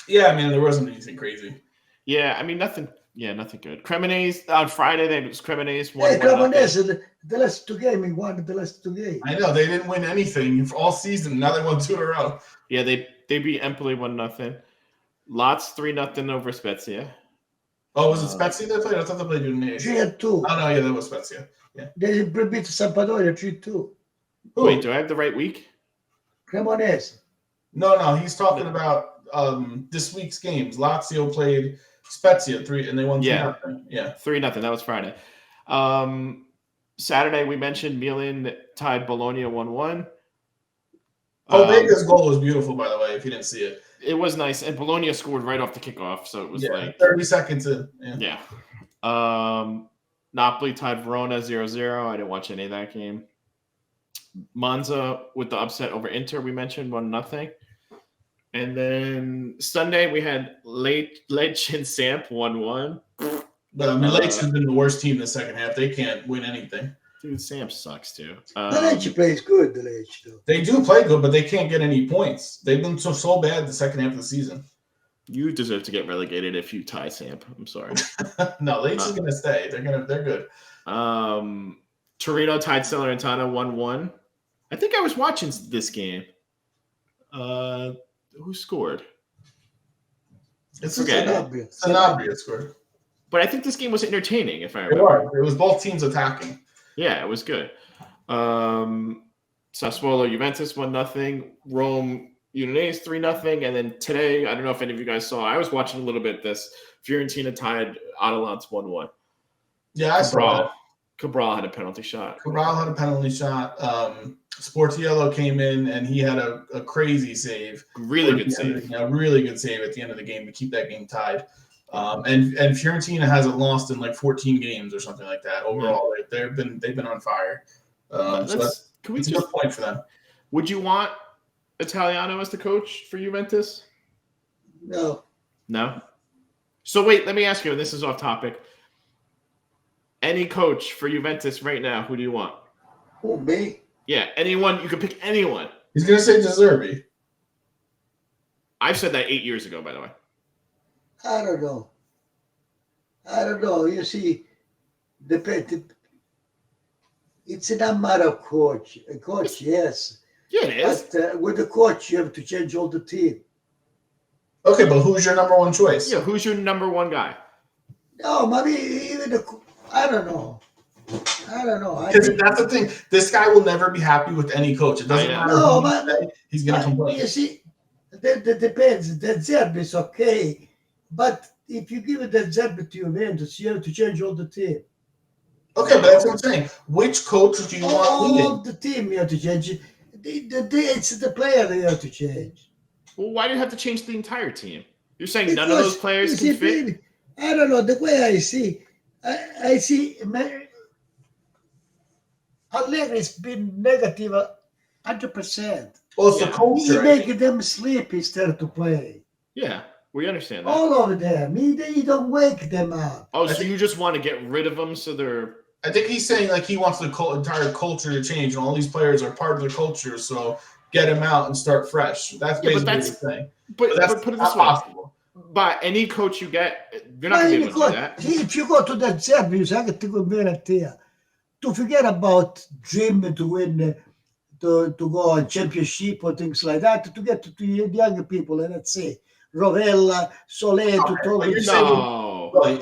B: Yeah, there wasn't anything crazy.
A: Yeah, nothing. Yeah, nothing good. Cremonese on Friday. It was Cremonese.
C: Cremonese, the last 2 games, he won the last 2 games.
B: I know they didn't win anything all season. Now they won 2 in a row.
A: Yeah, they beat Empoli 1-0. Lots 3-0 over Spezia.
B: Oh, was it Spezia they played? I thought they played Udinese.
C: 3-2.
B: Oh no, yeah, that was Spezia. Yeah,
C: they beat Sampdoria 3-2.
A: Wait, do I have the right week?
C: Cremonese.
B: No, he's talking about this week's games. Lazio played Spezia 3, and they won 2-0. Yeah,
A: 3-0. That was Friday. Saturday we mentioned Milan tied Bologna 1-1.
B: Vega's goal was beautiful, by the way. If you didn't see it,
A: it was nice, and Bologna scored right off the kickoff, so it was
B: 30 seconds in.
A: Yeah. Napoli tied Verona 0-0. I didn't watch any of that game. Monza with the upset over Inter, we mentioned 1-0. And then Sunday we had Lecce and Samp 1-1.
B: But Lecce has been the worst team in the second half. They can't win anything.
A: Dude, Sam sucks too.
C: The Lecce plays good, the Lecce, though.
B: They do play good, but they can't get any points. They've been so bad the second half of the season.
A: You deserve to get relegated if you tie Sam. I'm sorry.
B: No, Lecce's gonna stay. They're good.
A: Torino tied Salernitana 1-1. I think I was watching this game. Who scored?
B: It's
C: Sanabria.
B: Sanabria scored.
A: But I think this game was entertaining, if I remember.
B: It was both teams attacking.
A: Yeah, it was good. Sassuolo Juventus 1-0. Rome Udinese 3-0. And then today, I don't know if any of you guys saw, I was watching a little bit this. Fiorentina tied Atalanta 1-1.
B: Yeah, I saw that.
A: Cabral had a penalty shot.
B: Sportiello came in and he had a crazy save.
A: Really good save.
B: Really good save at the end of the game to keep that game tied. And Fiorentina hasn't lost in like 14 games or something like that overall. Yeah. They've been on fire. So that's a good point for them.
A: Would you want Italiano as the coach for Juventus?
C: No.
A: So wait, let me ask you, and this is off topic. Any coach for Juventus right now, who do you want?
C: Who, me?
A: Yeah, anyone. You can pick anyone.
B: He's going to say De Zerbi.
A: I've said that 8 years ago, by the way.
C: I don't know. You see, it's not matter of coach. A coach, yes.
A: Yeah, it is.
C: But with the coach, you have to change all the team.
B: Okay, but who's your number one choice?
A: Yeah, who's your number one guy?
C: No, maybe even I don't know.
B: Because that's the thing. This guy will never be happy with any coach. It doesn't matter.
C: No, but
B: he's going to complain.
C: You see, that depends. The Zerbi is okay. But if you give it the Zerbi to Juventus, you have to change all the team.
B: Okay, but that's what I'm saying. Which coach do you want leading?
C: All the team you have to change. It's the player you have to change.
A: Well, why do you have to change the entire team? You're saying none of those players can fit?
C: I don't know. The way I see, Allegri's been negative 100%.
B: Well, it's the culture.
C: He making them sleep instead to play.
A: Yeah, we understand that.
C: All of them. He don't wake them up.
A: Oh, so you just want to get rid of them so they're...
B: I think he's saying like he wants the entire culture to change, and all these players are part of the culture, so get him out and start fresh. That's basically what he's saying.
A: But that's put it this way. Possible. But any coach you get, you're not going to be able to do that.
C: If you go to that Serbia, to forget about dream to win, to go on championship or things like that, to get to the younger people, and let's say Rovella, Solé,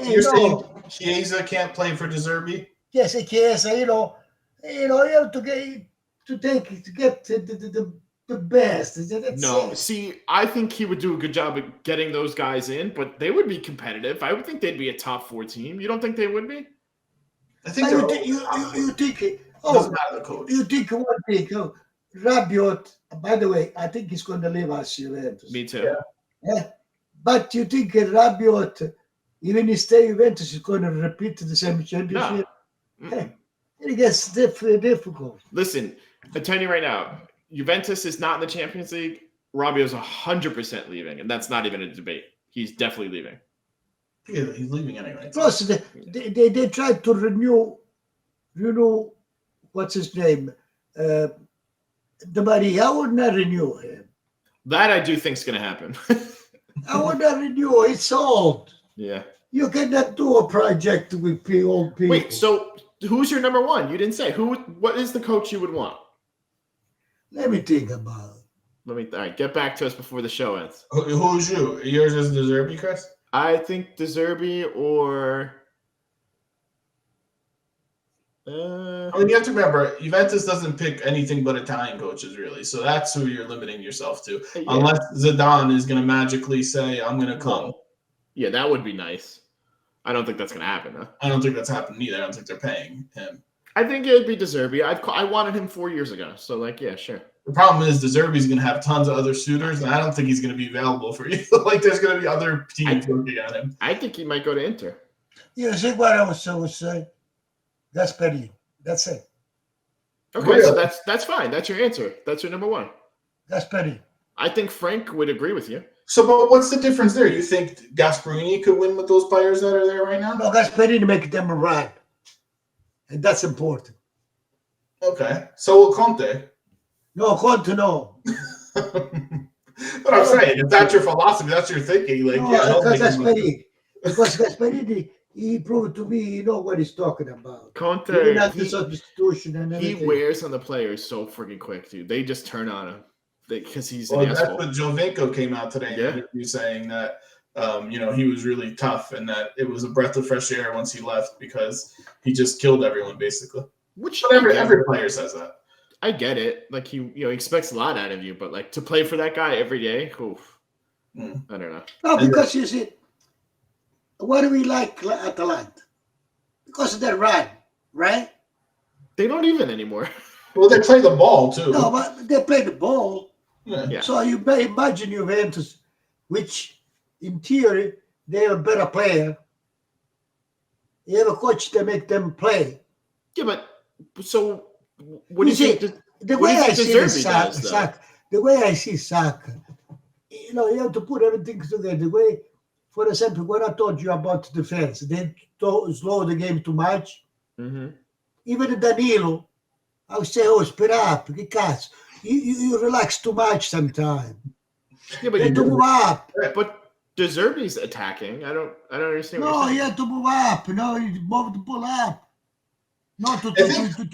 B: you're saying Chiesa can't play for De Zerbi?
C: Yes, Chiesa. You have to get the best.
A: See, I think he would do a good job at getting those guys in, but they would be competitive. I would think they'd be a top 4 team. You don't think they would be?
B: I think
C: you think.
B: Doesn't matter the coach.
C: You think one thing. Rabiot. By the way, I think he's going to leave us Juventus.
A: Me too.
C: Yeah. But you think Rabiot, even if he stay Juventus, is going to repeat the same championship? No. It gets difficult.
A: Listen, I tell you right now, Juventus is not in the Champions League. Rabiot's 100% leaving, and that's not even a debate. He's definitely leaving.
B: Yeah, he's leaving anyway.
C: Plus, they tried to renew, what's his name? The Maria. I would not renew him.
A: That I do think is going to happen.
C: I would not renew. It's old.
A: Yeah.
C: You cannot do a project with old people.
A: Wait, so who's your number one? You didn't say. What is the coach you would want?
C: Let me think about it.
A: All right, get back to us before the show ends.
B: Who's you? Yours is De Zerbi, Chris?
A: I think De Zerbi or...
B: I mean, you have to remember, Juventus doesn't pick anything but Italian coaches, really. So that's who you're limiting yourself to. Yeah. Unless Zidane is going to magically say, I'm going to come.
A: Yeah, that would be nice. I don't think that's going to happen, though.
B: I don't think that's happened either. I don't think they're paying him.
A: I think it would be De Zerbi. I wanted him 4 years ago. So, yeah, sure.
B: The problem is De Zerbi's going to have tons of other suitors, and I don't think he's going to be available for you. There's going to be other teams looking at him.
A: I think he might go to Inter.
C: You see what I was saying? That's Perry. That's it.
A: Okay, really? So that's fine. That's your answer. That's your number one.
C: That's Perry.
A: I think Frank would agree with you.
B: So, but what's the difference there? You think Gasperini could win with those players that are there right now?
C: No, Gasperini make them run. And that's important.
B: Okay, so will Conte.
C: No, Conte, no.
B: But I'm saying, if that's your philosophy, that's your thinking. Like,
C: No,
B: yeah, he'll
C: because
B: make him look good.
C: Gasperini, he proved to me he know what he's talking about.
A: Conte,
C: Even at the substitution and
A: he
C: everything.
A: wears on the players so freaking quick, dude. They just turn on him because he's an
B: Well, that's
A: asshole.
B: what Jovinko came out today in an interview saying that, he was really tough and that it was a breath of fresh air once he left because he just killed everyone, basically.
A: Which
B: but every player says that.
A: I get it. Like, he expects a lot out of you, but like to play for that guy every day, oof. I don't know.
C: No, because you see, what do we like Atalanta? Because of their run, right?
A: They don't even anymore.
B: Well, they play the ball too.
C: No, but they play the ball.
B: Yeah.
C: So you imagine Juventus, which in theory they have a better player. You have a coach that make them play.
A: Yeah, but so what do you think?
C: The way I see soccer, the way I see soccer, you have to put everything together. The way, for example, when I told you about defense, they slow the game too much.
A: Mm-hmm.
C: Even Danilo, I would say, spit up, che cazzo. You relax too much sometimes.
A: Yeah, but
C: you have to move up.
A: But De Zerbi's attacking. I don't understand.
C: No, you have to move up. No, you move the ball up. Not to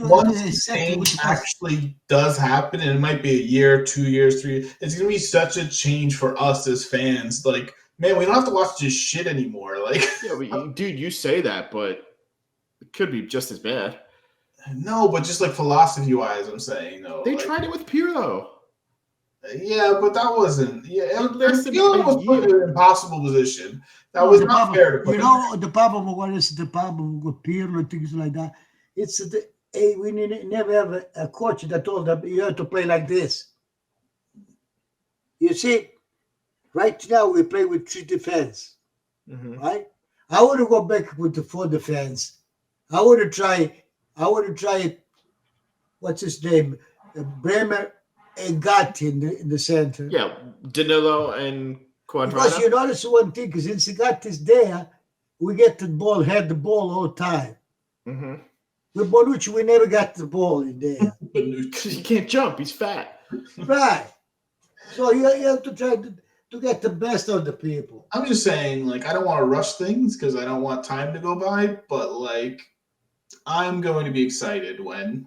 B: once change actually does happen, and it might be a year, 2 years, 3 years, it's gonna be such a change for us as fans. Like, man, we don't have to watch this shit anymore. Like,
A: yeah, but dude, you say that, but it could be just as bad.
B: No, but just like philosophy-wise, I'm saying though.
A: They tried it with Pirlo.
B: Yeah, but that wasn't. Yeah, Pirlo was put in an impossible position. That was not fair to put.
C: The problem. What is the problem with Pirlo and things like that? It's we never have a coach that told them you have to play like this. You see, right now we play with 3 defense, right? I want to go back with the 4 defense. I want to try. What's his name? Bremer and Gatti in the center.
A: Yeah, Danilo and Quadrado.
C: Because you notice one thing, because since Gatti's there, we get the ball, had the ball all the time.
A: Mm-hmm.
C: With Bonucci, we never got the ball in there.
A: Because he can't jump. He's fat.
C: Right. So you have to try to get the best of the people.
B: I'm just saying, like, I don't want to rush things because I don't want time to go by, but, like, I'm going to be excited when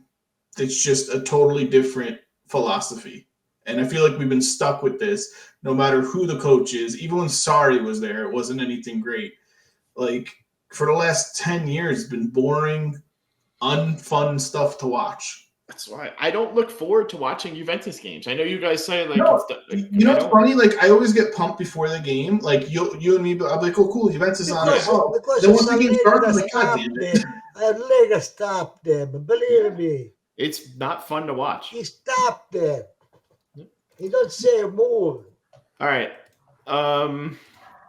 B: it's just a totally different philosophy. And I feel like we've been stuck with this no matter who the coach is. Even when Sarri was there, it wasn't anything great. Like, for the last 10 years, it's been boring, unfun stuff to watch.
A: That's why I don't look forward to watching Juventus games. I know you guys say like,
B: no, it's funny. Like, I always get pumped before the game. Like you and me, I'm like, oh, cool, Juventus is on.
C: Because then once the game starts, I'm like, God damn it. Lega stop them. Believe me.
A: It's not fun to watch.
C: He stopped them. He don't say a move.
A: All right.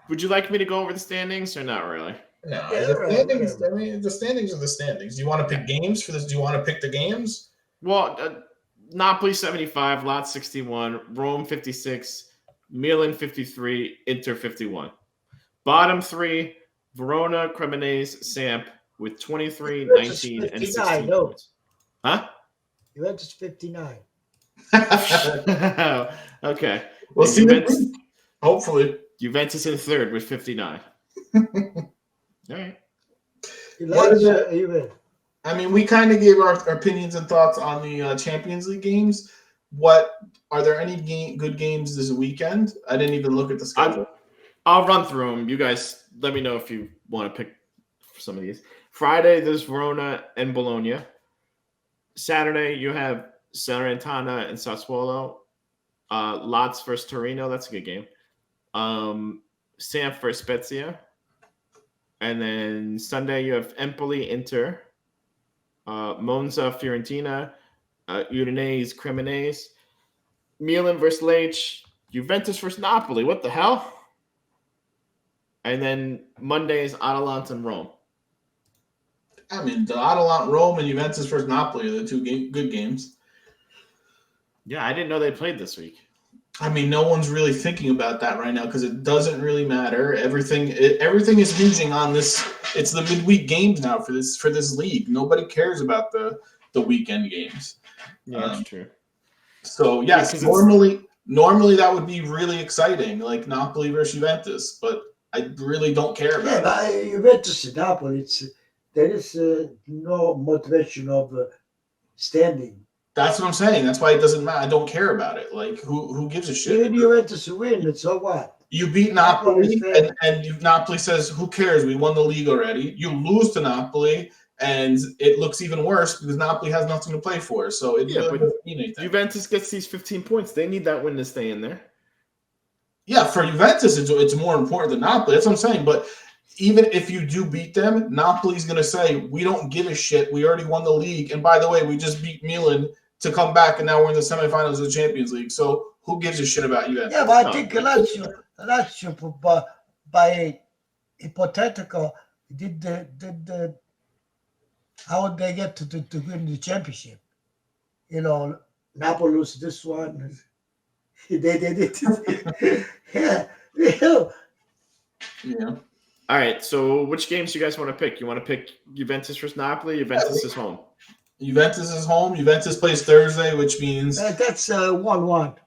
A: Would you like me to go over the standings or not really?
B: No, the standings. I mean, the standings are the standings. Do you want to pick games for this? Do you want to pick the games?
A: Well, Napoli 75, Lot 61, Rome 56, Milan 53, Inter 51. Bottom 3, Verona, Cremonese, Samp with 23, 19, and 16 points. Huh?
C: Juventus 59.
A: Okay.
B: We'll see. Juventus, hopefully.
A: Juventus in 3rd with 59. All right.
B: I mean, we kind of gave our opinions and thoughts on the Champions League games. Are there any good games this weekend? I didn't even look at the schedule.
A: I'll run through them. You guys let me know if you want to pick some of these. Friday, there's Verona and Bologna. Saturday, you have Salernitana and Sassuolo. Lots versus Torino. That's a good game. Samp versus Spezia. And then Sunday, you have Empoli, Inter. Monza, Fiorentina. Udinese, Cremonese. Milan versus Lecce. Juventus versus Napoli. What the hell? And then Monday is Atalanta and Rome.
B: I mean, the Atalanta, Rome, and Juventus versus Napoli are the 2 good games.
A: Yeah, I didn't know they played this week.
B: I mean, no one's really thinking about that right now because it doesn't really matter. Everything is hinging on this. It's the midweek games now for this league. Nobody cares about the the weekend games.
A: Yeah, that's true.
B: So yes, normally that would be really exciting, like Napoli versus Juventus, but I really don't care about
C: Yeah,
B: it.
C: but Juventus and Napoli, there is no motivation of standing.
B: That's what I'm saying. That's why it doesn't matter. I don't care about it. Like who gives a shit?
C: Even Juventus win, so what?
B: You beat Napoli, and Napoli says, "Who cares? We won the league already." You lose to Napoli, and it looks even worse because Napoli has nothing to play for. So it really doesn't mean anything.
A: Juventus gets these 15 points. They need that win to stay in there.
B: Yeah, for Juventus, it's more important than Napoli. That's what I'm saying. But even if you do beat them, Napoli's going to say, "We don't give a shit. We already won the league. And by the way, we just beat Milan to come back, and now we're in the semifinals of the Champions League. So who gives a shit about Juventus?"
C: Yeah, but I think Lazio by hypothetical, did how would they get to win the championship? Napoli lose this one. They did it. Yeah.
A: All right. So, which games do you guys want to pick? You want to pick Juventus versus Napoli? Juventus is home.
B: Juventus is home. Juventus plays Thursday, which means
C: that's 1-1.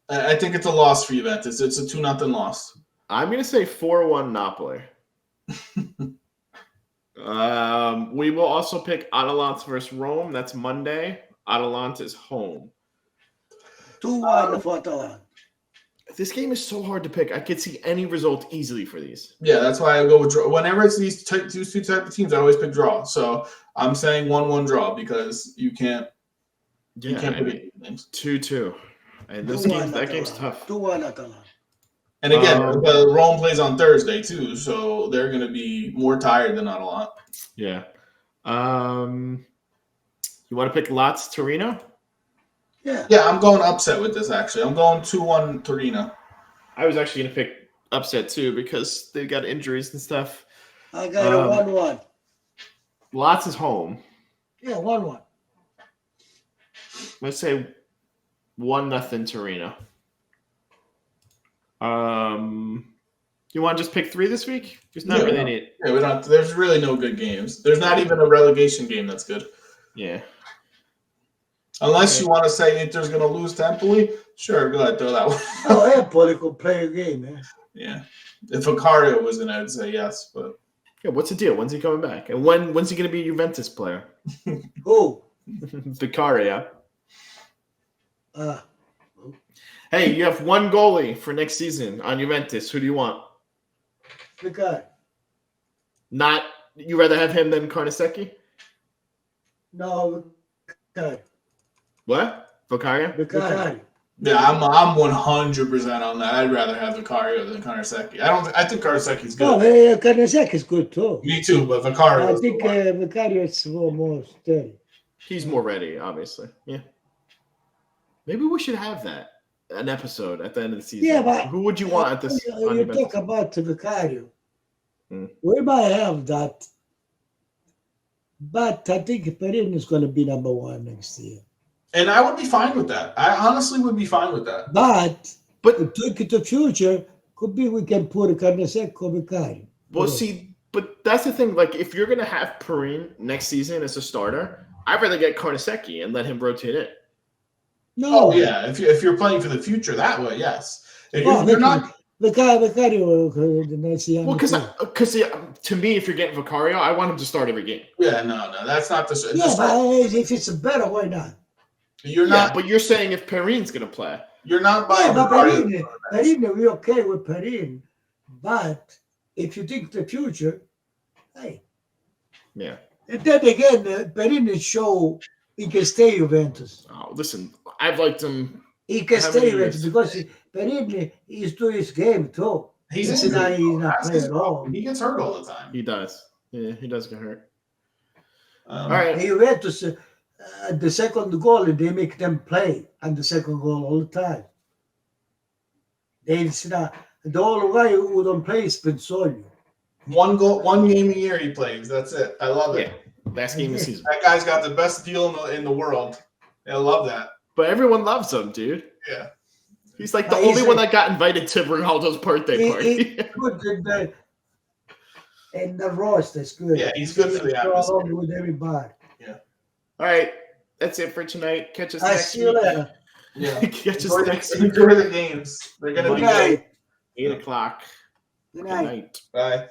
B: I think it's a loss for Juventus. It's a 2-0 loss.
A: I'm going to say 4-1 Napoli. We will also pick Atalanta versus Rome. That's Monday. Atalanta is home.
C: 2-1 for Atalanta.
A: This game is so hard to pick. I could see any result easily for these.
B: Yeah, that's why I go with draw. Whenever it's these two type of teams, I always pick draw. So I'm saying 1-1 draw because you can't predict things.
A: 2-2. And that game's tough.
C: 2-1 Atalanta.
B: And again, Rome plays on Thursday too, so they're going to be more tired than Atalanta.
A: Yeah. You want to pick Lazio Torino?
C: Yeah.
B: Yeah, I'm going upset with this, actually. I'm going 2-1 Torino.
A: I was actually going to pick upset, too, because they got injuries and stuff.
C: I got a 1-1.
A: Lazio is home.
C: Yeah, 1-1.
A: Let's say 1-0 Torino. You want to just pick 3 this week? There's not really any.
B: Yeah, we don't. There's really no good games. There's not even a relegation game that's good.
A: Yeah.
B: Unless you want to say Inter's going to lose to Empoli, sure, go ahead, throw that one.
C: Oh, Empoli could play a game, man.
B: Yeah. If Vicario was in, I'd say yes, but
A: yeah, what's the deal? When's he coming back? And when's he going to be a Juventus player?
C: Who?
A: Vicario. Hey, you have one goalie for next season on Juventus. Who do you want?
C: Vicario.
A: Not you rather have him than Carnesecchi?
C: No, Vicario.
A: What? Vicario?
C: Vicario.
B: Yeah, I'm 100% on that. I'd rather have Vicario than Carnesecchi. I think Carnesecchi's good.
C: No, Carnesecchi is good too.
B: Me too, but Vicario.
C: I think Vicario is more steady.
A: He's more ready, obviously. Yeah. Maybe we should have an episode at the end of the season.
C: Yeah, but
A: who would you want at this?
C: You talk about Vicario. We might have that, but I think Perin is going to be number 1 next year.
B: And I would be fine with that. I honestly would be fine with that.
C: But to take it to the future, could be we can put a Carnesecchi or Vicario.
A: Well, see, but that's the thing. Like, if you're going to have Perin next season as a starter, I'd rather get Carnesecchi and let him rotate it.
C: No.
B: Oh, yeah. If you're playing for the future that way, yes. If you're not.
C: Vicario,
A: well, because to me, if you're getting Vicario, I want him to start every game.
B: Yeah, no, that's not the.
C: Yeah, but if it's better, why not?
B: You're not.
A: But you're saying if Perin's going to play,
B: you're not buying.
C: Yeah, but Perin, we're okay with Perin. But if you think the future, hey.
A: Yeah.
C: And then again, Perin show he can stay Juventus.
A: Oh, listen, I've liked him.
C: He can stay Juventus because Perin is doing his game too.
B: He's
C: not playing at all.
B: He gets hurt all the time.
A: He does. Yeah, he does get hurt. All right.
C: Juventus, the second goal, they make them play on the second goal all the time. The only guy who don't play is Pinzolio.
B: One game a year he plays. That's it. I love it.
A: Yeah, last game of the season.
B: That guy's got the best deal in the world. I love that.
A: But everyone loves him, dude.
B: Yeah.
A: He's like the only one that got invited to Ronaldo's birthday party.
C: Good and the roast is good.
B: Yeah, he's good for the atmosphere.
C: With everybody.
B: Yeah.
A: All right. That's it for tonight. Catch us
C: I
A: next
C: see you
A: week.
C: later.
B: Yeah.
A: Catch us next week.
B: Enjoy the games. They're gonna
C: Good
B: be
C: night.
B: good.
A: 8 o'clock.
C: Good
A: Good
C: night.
A: night.
B: Bye.